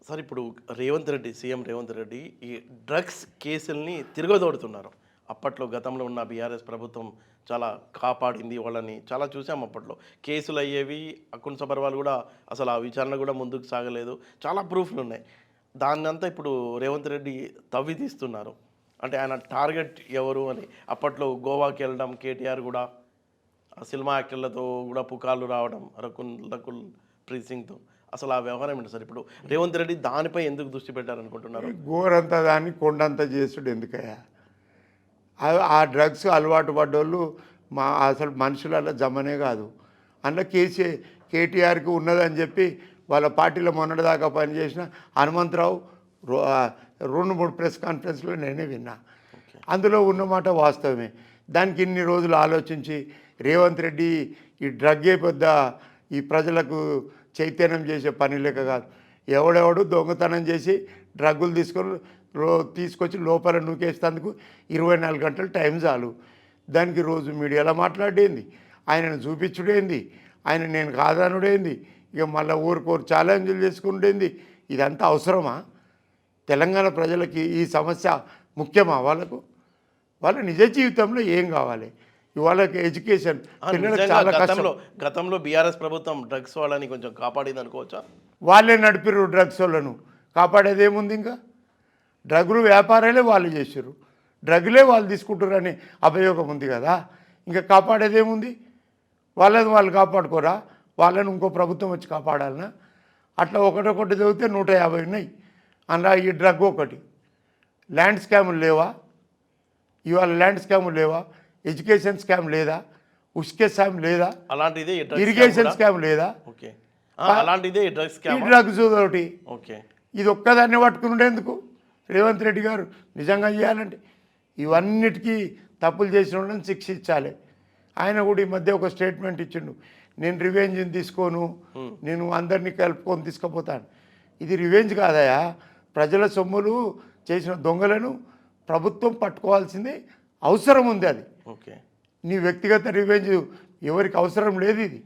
Sir ఇప్పుడు Revanth Reddy CM Revanth Reddy ఈ drugs కేసుల్ని తిరగదోడుతున్నారు. అప్పట్లో గతంలో ఉన్న బీఆర్ఎస్ ప్రభుత్వం చాలా కాపాడింది వాళ్ళని. చాలా చూసాం అప్పట్లో. కేసులు అయ్యేవి. అకున్ సబర్వాల్ కూడా అసలు ఆ విచారణ కూడా ముందుకు సాగలేదు. చాలా ప్రూఫ్‌లున్నాయి. దాన్నంతా ఇప్పుడు రేవంత్ రెడ్డి తవ్వి తీస్తున్నారు. అంటే ఆయన టార్గెట్ ఎవరు అని. అప్పట్లో గోవాకెళ్ళడం కేటీఆర్ కూడా ఆ సినిమా యాక్టర్లతో కూడా పుకార్లు రావడం రకుల్ ప్రీత్ సింగ్‌తో. అసలు ఆ వ్యవహారం ఏంటి సార్? ఇప్పుడు రేవంత్ రెడ్డి దానిపై ఎందుకు దృష్టి పెట్టారనుకుంటున్నారు? గోరంత దాన్ని కొండంత చేసుడు ఎందుకయ్యా? ఆ డ్రగ్స్ అలవాటు పడ్డోళ్ళు అసలు మనుషులలో జమనే కాదు. అందులో కేటీఆర్కి ఉన్నదని చెప్పి వాళ్ళ పార్టీలో మొన్నటిదాకా పనిచేసిన హనుమంతరావు 2-3 ప్రెస్ కాన్ఫరెన్స్లో నేనే విన్నా. అందులో ఉన్నమాట వాస్తవమే. దానికి ఇన్ని రోజులు ఆలోచించి రేవంత్ రెడ్డి ఈ డ్రగ్గే పెద్ద ఈ ప్రజలకు చైతన్యం చేసే పని లెక్క కాదు. ఎవడెవడు దొంగతనం చేసి డ్రగ్గులు తీసుకొచ్చి లోపల నూకేసేందుకు 24 గంటలు టైం చాలు. దానికి రోజు మీడియాలో మాట్లాడేంది, ఆయనను చూపించుడేంది, ఆయన నేను కాదనుడేంది, ఇక మళ్ళీ ఊరికోరు ఛాలెంజ్లు చేసుకుంటేంది. ఇదంతా అవసరమా? తెలంగాణ ప్రజలకి ఈ సమస్య ముఖ్యమా? వాళ్ళ నిజ జీవితంలో ఏం కావాలి? ఇవాళకి ఎడ్యుకేషన్ పిల్లలకు చాలా కష్టం. గతంలో బీఆర్ఎస్ ప్రభుత్వం డ్రగ్స్ వాళ్ళని కొంచెం కాపాడింది అనుకోవచ్చా? వాళ్ళే నడిపిర్రు డ్రగ్స్ వాళ్ళను. కాపాడేదేముంది? ఇంకా డ్రగ్గులు వ్యాపారాలే వాళ్ళు చేసారు, డ్రగ్గులే వాళ్ళు తీసుకుంటారు అనే అభియోగం ఉంది కదా. ఇంకా కాపాడేదేముంది? వాళ్ళని వాళ్ళు కాపాడుకోరా? వాళ్ళని ఇంకో ప్రభుత్వం వచ్చి కాపాడాలనా? అట్లా ఒకటొకటి చదివితే 150 ఉన్నాయి. అందులో ఈ డ్రగ్ ఒకటి. ల్యాండ్ స్కాములు లేవా? ఇవాళ ల్యాండ్ స్కాములు లేవా? ఎడ్యుకేషన్ స్కామ్ లేదా? ఉస్కే స్కామ్ లేదా? అలాంటిదే ఇరిగేషన్ స్కామ్ లేదా? ఓకే, అలాంటిదే డ్రగ్స్ స్కామ్. ఈ డ్రగ్స్ ఒకటి. ఓకే, ఇది ఒక్కదాన్ని పట్టుకునేందుకు రేవంత్ రెడ్డి గారు నిజంగా చేయాలంటే ఇవన్నిటికీ తప్పులు చేసిన వాళ్ళని శిక్షించాలి. ఆయన కూడా ఈ మధ్య ఒక స్టేట్మెంట్ ఇచ్చిండు, నేను రివెంజ్ని తీసుకోను, నేను అందరినీ కలుపుకొని తీసుకుపోతాను. ఇది రివెంజ్ కాదయా. ప్రజల సొమ్ములు చేసిన దొంగలను ప్రభుత్వం పట్టుకోవాల్సింది అవసరం ఉంది. అది ఓకే, నీ వ్యక్తిగత రివెంజ్ ఎవరికి అవసరం లేదు. ఇది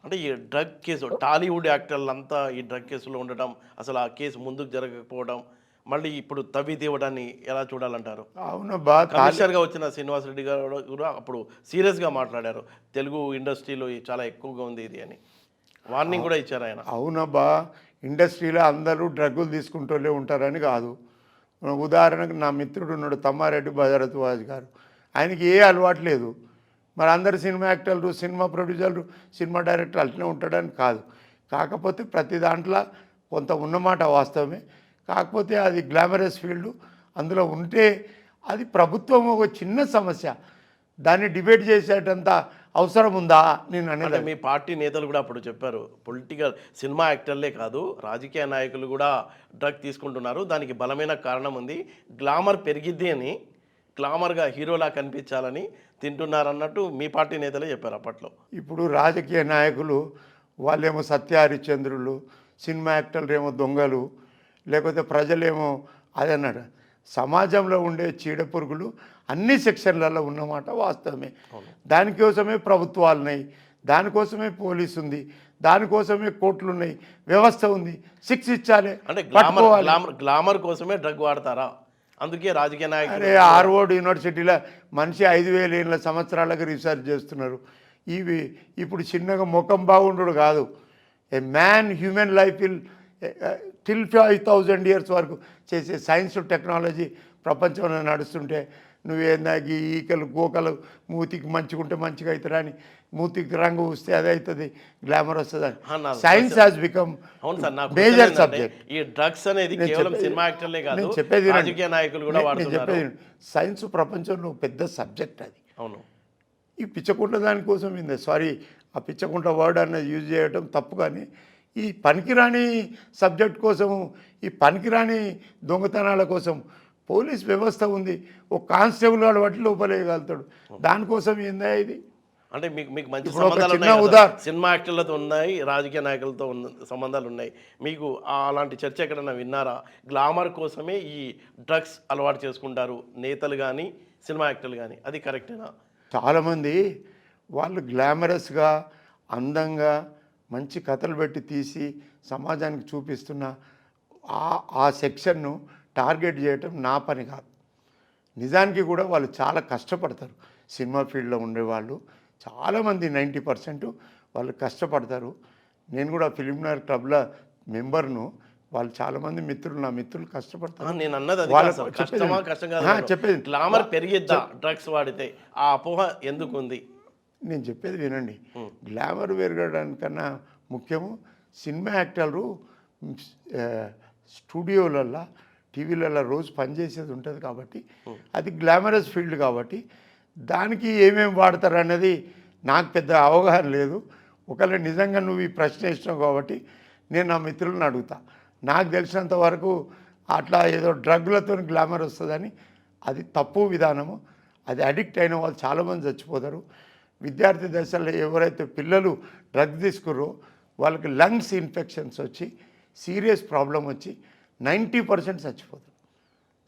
అంటే ఈ డ్రగ్ కేసు టాలీవుడ్ యాక్టర్లంతా ఈ డ్రగ్ కేసులో ఉండటం, అసలు ఆ కేసు ముందుకు జరగకపోవడం, మళ్ళీ ఇప్పుడు తవ్వి తీయడాన్ని ఎలా చూడాలంటారు? అవునబ్బా. కమిషనర్గా వచ్చిన శ్రీనివాస్ రెడ్డి గారు కూడా అప్పుడు సీరియస్గా మాట్లాడారు. తెలుగు ఇండస్ట్రీలో చాలా ఎక్కువగా ఉంది ఇది అని వార్నింగ్ కూడా ఇచ్చారు ఆయన. అవునబ్బా, ఇండస్ట్రీలో అందరూ డ్రగ్గులు తీసుకుంటూనే ఉంటారని కాదు. ఉదాహరణకు నా మిత్రుడు ఉన్నాడు తమ్మారెడ్డి భరద్వాజ్ గారు, ఆయనకి ఏ అలవాటు లేదు. మరి అందరు సినిమా యాక్టర్లు, సినిమా ప్రొడ్యూసర్లు, సినిమా డైరెక్టర్లు అట్లనే ఉంటాడని కాదు. కాకపోతే ప్రతి దాంట్లో కొంత ఉన్నమాట వాస్తవమే. కాకపోతే అది గ్లామరస్ ఫీల్డ్, అందులో ఉంటే అది ప్రభుత్వం ఒక చిన్న సమస్య, దాన్ని డిబేట్ చేసేటంత అవసరం ఉందా నేను అనేది. మీ పార్టీ నేతలు కూడా అప్పుడు చెప్పారు, పొలిటికల్ సినిమా యాక్టర్లే కాదు రాజకీయ నాయకులు కూడా డ్రగ్ తీసుకుంటున్నారు, దానికి బలమైన కారణం ఉంది, గ్లామర్ పెరిగిద్ది అని, గ్లామర్గా హీరోలా కనిపించాలని తింటున్నారన్నట్టు మీ పార్టీ నేతలే చెప్పారు అప్పట్లో. ఇప్పుడు రాజకీయ నాయకులు వాళ్ళేమో సత్యహరిచంద్రులు, సినిమా యాక్టర్లు ఏమో దొంగలు, లేకపోతే ప్రజలేమో అదన్నాడు. సమాజంలో ఉండే చీడపురుగులు అన్ని సెక్షన్లలో ఉన్నమాట వాస్తవమే. దానికోసమే ప్రభుత్వాలు ఉన్నాయి, దానికోసమే పోలీసు ఉంది, దానికోసమే కోర్టులు ఉన్నాయి, వ్యవస్థ ఉంది, శిక్షించాలి. అంటే గ్లామర్ కోసమే డ్రగ్ వాడతారా? అందుకే రాజకీయ నాయకులు. అరే హార్వర్డ్ యూనివర్సిటీలో మనిషి 5,000 సంవత్సరాలకు రీసెర్చ్ చేస్తున్నారు. ఇవి ఇప్పుడు చిన్నగా ముఖం బాగుండు కాదు. ఏ man human life till 5,000 years వరకు చేసే సైన్స్ టెక్నాలజీ ప్రపంచంలో నడుస్తుంటే నువ్వేందా ఈకలు గోకలు మూతికి మంచిగా మంచిగా అవుతారా అని, మూతికి రంగు వస్తే అదే అవుతుంది, గ్లామర్ వస్తుంది అని. Science has become major subject. ఈ డ్రగ్స్ అనేది కేవలం సినిమా యాక్టర్లే కాదు, నేను చెప్పేది రాజకీయ నాయకులు కూడా వాడుతున్నారు. సైన్స్ ప్రపంచంలో పెద్ద సబ్జెక్ట్ అది. అవును. ఈ పిచ్చకుంట దానికోసం సారీ, ఆ పిచ్చకుంట వర్డ్ అన్నది యూజ్ చేయడం తప్పు. కానీ ఈ పనికిరాని సబ్జెక్ట్ కోసము, ఈ పనికిరాని దొంగతనాల కోసం పోలీస్ వ్యవస్థ ఉంది. ఒక కానిస్టేబుల్ వాడు బట్టి లోపలేయగలుగుతాడు. దానికోసం ఏందా ఇది? అంటే మీకు మంచి సంబంధాలు ఉన్నాయి, సినిమా యాక్టర్లతో ఉన్నాయి, రాజకీయ నాయకులతో సంబంధాలు ఉన్నాయి. మీకు అలాంటి చర్చ ఎక్కడన్నా విన్నారా? గ్లామర్ కోసమే ఈ డ్రగ్స్ అలవాటు చేసుకుంటారు నేతలు కానీ సినిమా యాక్టర్లు కానీ, అది కరెక్టేనా? చాలామంది వాళ్ళు గ్లామరస్గా, అందంగా, మంచి కథలు పెట్టి తీసి సమాజానికి చూపిస్తున్న ఆ సెక్షన్ను టార్గెట్ చేయటం నా పని కాదు. నిజానికి కూడా వాళ్ళు చాలా కష్టపడతారు. సినిమా ఫీల్డ్లో ఉండేవాళ్ళు చాలామంది 90% వాళ్ళు కష్టపడతారు. నేను కూడా ఫిలింనగర్ క్లబ్ల మెంబర్ను. వాళ్ళు చాలామంది మిత్రులు, నా మిత్రులు కష్టపడతారు. నేను అన్నది అది వాళ్ళ కాదు సార్. చెప్పేది కష్టమా కష్టం కాదు ఆ, చెప్పేది గ్లామర్ పెరిగిద్దా డ్రగ్స్ వాడితే? ఆ అపోహ ఎందుకు ఉంది? నేను చెప్పేది వినండి. గ్లామర్ పెరగడానికన్నా ముఖ్యము సినిమా యాక్టర్లు స్టూడియోలల్లో టీవీలలో రోజు పనిచేసేది ఉంటుంది కాబట్టి అది గ్లామరస్ ఫీల్డ్ కాబట్టి దానికి ఏమేమి వాడతారు అన్నది నాకు పెద్ద అవగాహన లేదు. ఒకవేళ నిజంగా నువ్వు ఈ ప్రశ్న ఇచ్చినావు కాబట్టి నేను నా మిత్రులను అడుగుతా. నాకు తెలిసినంత వరకు అట్లా ఏదో డ్రగ్లతో గ్లామర్ వస్తుందని అది తప్పు విధానము. అది అడిక్ట్ అయిన వాళ్ళు చాలామంది చచ్చిపోతారు. విద్యార్థి దశలో ఎవరైతే పిల్లలు డ్రగ్ తీసుకుర్రో వాళ్ళకి లంగ్స్ ఇన్ఫెక్షన్స్ వచ్చి సీరియస్ ప్రాబ్లం వచ్చి 90% చచ్చిపోతారు.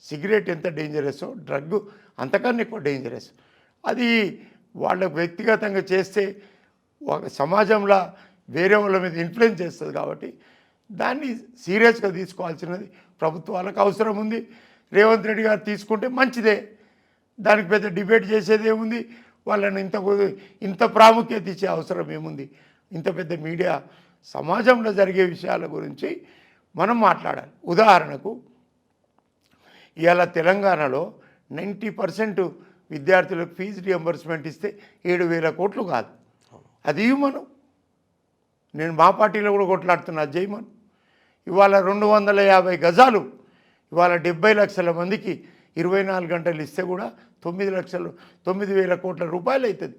సిగరెట్ ఎంత డేంజరస్సో డ్రగ్ అంతకన్నా ఎక్కువ డేంజరస్. అది వాళ్ళకు వ్యక్తిగతంగా చేస్తే ఒక సమాజంలో వేరే వాళ్ళ మీద ఇన్ఫ్లుయెన్స్ చేస్తుంది కాబట్టి దాన్ని సీరియస్గా తీసుకోవాల్సినది ప్రభుత్వాలకు అవసరం ఉంది. రేవంత్ రెడ్డి గారు తీసుకుంటే మంచిదే, దానికి పెద్ద డిబేట్ చేసేది ఏముంది. వాళ్ళని ఇంత ప్రాముఖ్యత ఇచ్చే అవసరం ఏముంది? ఇంత పెద్ద మీడియా సమాజంలో జరిగే విషయాల గురించి మనం మాట్లాడాలి. ఉదాహరణకు ఇవాళ తెలంగాణలో 90% విద్యార్థులకు ఫీజు రియంబర్స్మెంట్ ఇస్తే 7,000 కోట్లు కాదు. అది ఇవ్వమను. నేను మా పార్టీలో కూడా కొట్లాడుతున్నా, జైమన్. ఇవాళ 250 గజాలు ఇవాళ 70 లక్షల మందికి 24 గంటలు ఇస్తే కూడా 9,000 కోట్ల రూపాయలు అవుతుంది.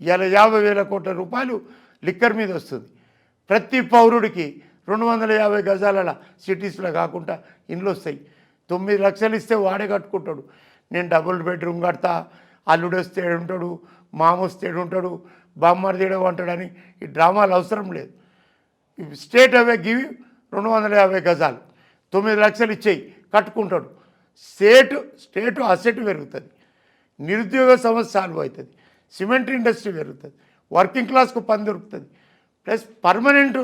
ఇవాళ 50,000 కోట్ల రూపాయలు లిక్కర్ మీద వస్తుంది. ప్రతి పౌరుడికి 250 గజాల సిటీస్లో కాకుండా ఇండ్లు వస్తాయి. 9 లక్షలు ఇస్తే వాడే కట్టుకుంటాడు. నేను డబుల్ బెడ్రూమ్ కడతా, అల్లుడు వస్తే ఏడుంటాడు, మామ వస్తే ఏడుంటాడు, బామ్మర్ది ఉంటాడని ఈ డ్రామాలు అవసరం లేదు. స్టేట్ అవే గివ్ 250 గజాలు 9 లక్షలు ఇచ్చేయి కట్టుకుంటాడు. స్టేటు అసెట్ పెరుగుతుంది, నిరుద్యోగ సమస్య సాల్వ్ అవుతుంది, సిమెంట్ ఇండస్ట్రీ పెరుగుతుంది, వర్కింగ్ క్లాస్కు పని దొరుకుతుంది, ప్లస్ పర్మనెంట్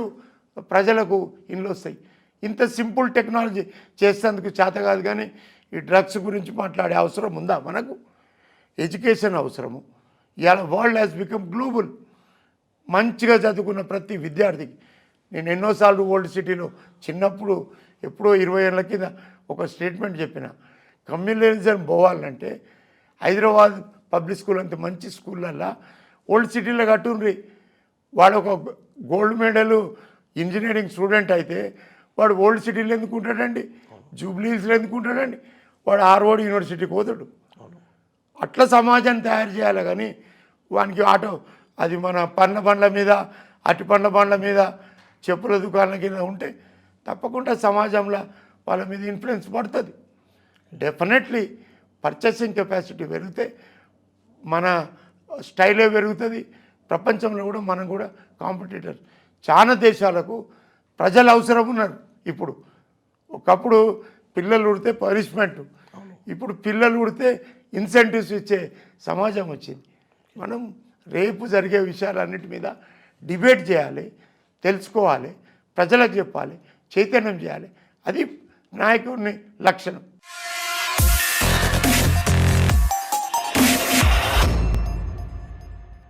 ప్రజలకు ఇండ్లు వస్తాయి. ఇంత సింపుల్ టెక్నాలజీ చేసేందుకు చేత కాదు. కానీ ఈ డ్రగ్స్ గురించి మాట్లాడే అవసరం ఉందా మనకు? ఎడ్యుకేషన్ అవసరము. ఇవాళ వరల్డ్ హ్యాస్ బికమ్ గ్లోబల్. మంచిగా చదువుకున్న ప్రతి విద్యార్థికి నేను ఎన్నోసార్లు ఓల్డ్ సిటీలో చిన్నప్పుడు ఎప్పుడో 20 ఏళ్ళ కింద ఒక స్టేట్మెంట్ చెప్పిన, కమ్యూనిజం పోవాలంటే హైదరాబాద్ పబ్లిక్ స్కూల్ అంత మంచి స్కూళ్ళల్లో ఓల్డ్ సిటీలో కట్టుండ్రి. వాడు ఒక గోల్డ్ మెడల్ ఇంజనీరింగ్ స్టూడెంట్ అయితే వాడు ఓల్డ్ సిటీలో ఎందుకు ఉంటాడండి? జూబ్లీహిల్స్లో ఎందుకు ఉంటాడండి? వాడు హార్వర్డ్ యూనివర్సిటీకి పోతాడు. అట్లా సమాజాన్ని తయారు చేయాలి. కానీ వానికి ఆటో అది మన పండ్ల బండ్ల మీద, అట్టి పండ్ల బండ్ల మీద, చెప్పుల దుకాణాల కింద ఉంటే తప్పకుండా సమాజంలో వాళ్ళ మీద ఇన్ఫ్లుయెన్స్ పడుతుంది. డెఫినెట్లీ పర్చేసింగ్ కెపాసిటీ పెరిగితే మన స్టైలే పెరుగుతుంది. ప్రపంచంలో కూడా మనం కూడా కాంపిటీటర్. చాలా దేశాలకు ప్రజలు అవసరం ఉన్నారు. ఇప్పుడు ఒకప్పుడు పిల్లలు ఉడితే పనిష్మెంట్, ఇప్పుడు పిల్లలు ఉడితే ఇన్సెంటివ్స్ ఇచ్చే సమాజం వచ్చింది. మనం రేపు జరిగే విషయాలన్నిటి మీద డిబేట్ చేయాలి, తెలుసుకోవాలి, ప్రజలకు చెప్పాలి, చైతన్యం చేయాలి. అది నాయకుడిని లక్షణం.